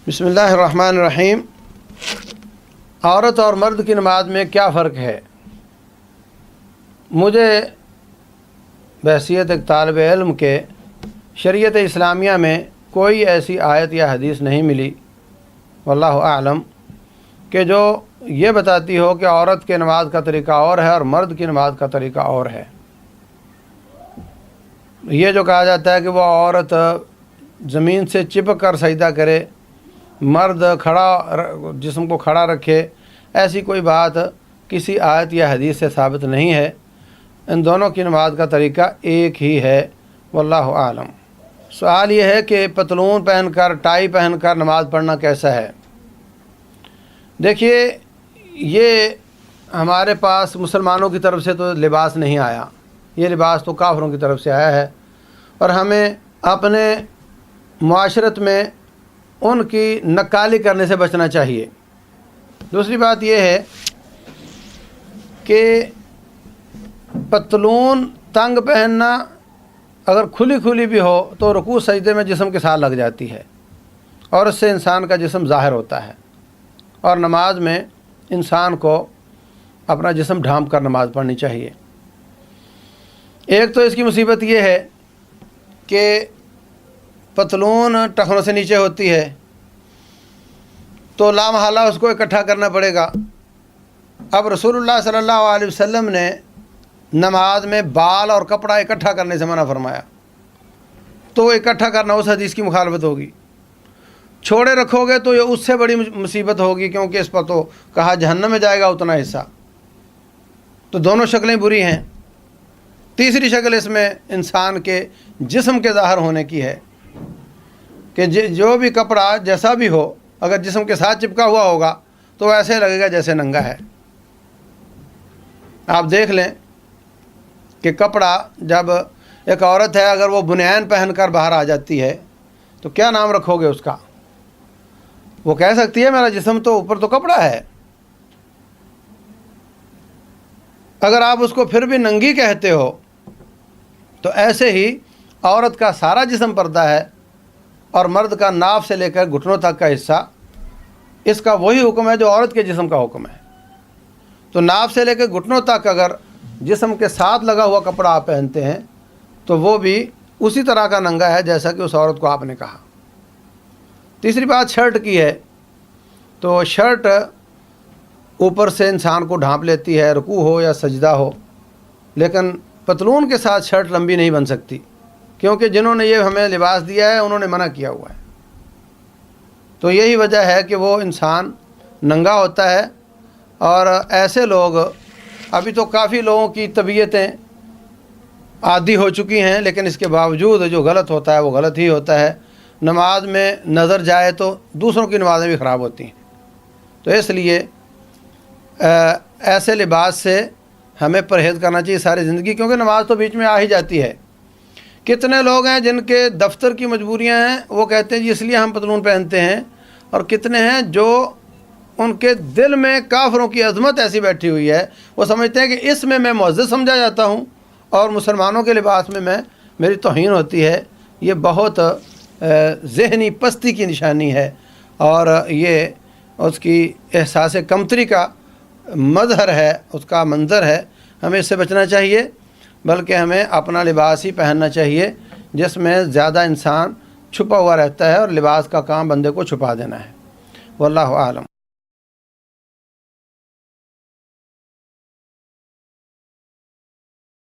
بسم اللہ الرحمن الرحیم۔ عورت اور مرد کی نماز میں کیا فرق ہے؟ مجھے بحیثیت ایک طالب علم کے شریعت اسلامیہ میں کوئی ایسی آیت یا حدیث نہیں ملی واللہ اعلم کہ جو یہ بتاتی ہو کہ عورت کے نماز کا طریقہ اور ہے اور مرد کی نماز کا طریقہ اور ہے۔ یہ جو کہا جاتا ہے کہ وہ عورت زمین سے چپک کر سجدہ کرے، مرد جسم کو کھڑا رکھے، ایسی کوئی بات کسی آیت یا حدیث سے ثابت نہیں ہے۔ ان دونوں کی نماز کا طریقہ ایک ہی ہے واللہ عالم۔ سوال یہ ہے کہ پتلون پہن کر، ٹائی پہن کر نماز پڑھنا کیسا ہے؟ دیکھیے، یہ ہمارے پاس مسلمانوں کی طرف سے تو لباس نہیں آیا، یہ لباس تو کافروں کی طرف سے آیا ہے، اور ہمیں اپنے معاشرت میں ان کی نکالی کرنے سے بچنا چاہیے۔ دوسری بات یہ ہے کہ پتلون تنگ پہننا اگر کھلی بھی ہو تو رکوع سجدے میں جسم کے ساتھ لگ جاتی ہے اور اس سے انسان کا جسم ظاہر ہوتا ہے، اور نماز میں انسان کو اپنا جسم ڈھانپ کر نماز پڑھنی چاہیے۔ ایک تو اس کی مصیبت یہ ہے کہ پتلون ٹخنوں سے نیچے ہوتی ہے تو لامحالہ اس کو اکٹھا کرنا پڑے گا۔ اب رسول اللہ صلی اللہ علیہ وسلم نے نماز میں بال اور کپڑا اکٹھا کرنے سے منع فرمایا، تو اکٹھا کرنا اس حدیث کی مخالفت ہوگی۔ چھوڑے رکھو گے تو یہ اس سے بڑی مصیبت ہوگی، کیونکہ اس پر تو کہا جہنم میں جائے گا اتنا حصہ۔ تو دونوں شکلیں بری ہیں۔ تیسری شکل اس میں انسان کے جسم کے ظاہر ہونے کی ہے کہ جو بھی کپڑا جیسا بھی ہو، اگر جسم کے ساتھ چپکا ہوا ہوگا تو ایسے لگے گا جیسے ننگا ہے۔ آپ دیکھ لیں کہ کپڑا جب ایک عورت ہے، اگر وہ بنیان پہن کر باہر آ جاتی ہے تو کیا نام رکھو گے اس کا؟ وہ کہہ سکتی ہے میرا جسم تو اوپر تو کپڑا ہے۔ اگر آپ اس کو پھر بھی ننگی کہتے ہو تو ایسے ہی عورت کا سارا جسم پردہ ہے اور مرد کا ناف سے لے کر گھٹنوں تک کا حصہ، اس کا وہی حکم ہے جو عورت کے جسم کا حکم ہے۔ تو ناف سے لے کے گھٹنوں تک اگر جسم کے ساتھ لگا ہوا کپڑا آپ پہنتے ہیں تو وہ بھی اسی طرح کا ننگا ہے جیسا کہ اس عورت کو آپ نے کہا۔ تیسری بات شرٹ کی ہے، تو شرٹ اوپر سے انسان کو ڈھانپ لیتی ہے، رکوع ہو یا سجدہ ہو، لیکن پتلون کے ساتھ شرٹ لمبی نہیں بن سکتی، کیونکہ جنہوں نے یہ ہمیں لباس دیا ہے انہوں نے منع کیا ہوا ہے۔ تو یہی وجہ ہے کہ وہ انسان ننگا ہوتا ہے، اور ایسے لوگ، ابھی تو کافی لوگوں کی طبیعتیں عادی ہو چکی ہیں، لیکن اس کے باوجود جو غلط ہوتا ہے وہ غلط ہی ہوتا ہے۔ نماز میں نظر جائے تو دوسروں کی نمازیں بھی خراب ہوتی ہیں۔ تو اس لیے ایسے لباس سے ہمیں پرہیز کرنا چاہیے ساری زندگی، کیونکہ نماز تو بیچ میں آ ہی جاتی ہے۔ کتنے لوگ ہیں جن کے دفتر کی مجبوریاں ہیں، وہ کہتے ہیں جی اس لیے ہم پتلون پہنتے ہیں، اور کتنے ہیں جو ان کے دل میں کافروں کی عظمت ایسی بیٹھی ہوئی ہے، وہ سمجھتے ہیں کہ اس میں معزز سمجھا جاتا ہوں اور مسلمانوں کے لباس میں میری توہین ہوتی ہے۔ یہ بہت ذہنی پستی کی نشانی ہے، اور یہ اس کی احساس کمتری کا مظہر ہے، اس کا منظر ہے۔ ہمیں اس سے بچنا چاہیے، بلکہ ہمیں اپنا لباس ہی پہننا چاہیے جس میں زیادہ انسان چھپا ہوا رہتا ہے، اور لباس کا کام بندے کو چھپا دینا ہے۔ واللہ عالم۔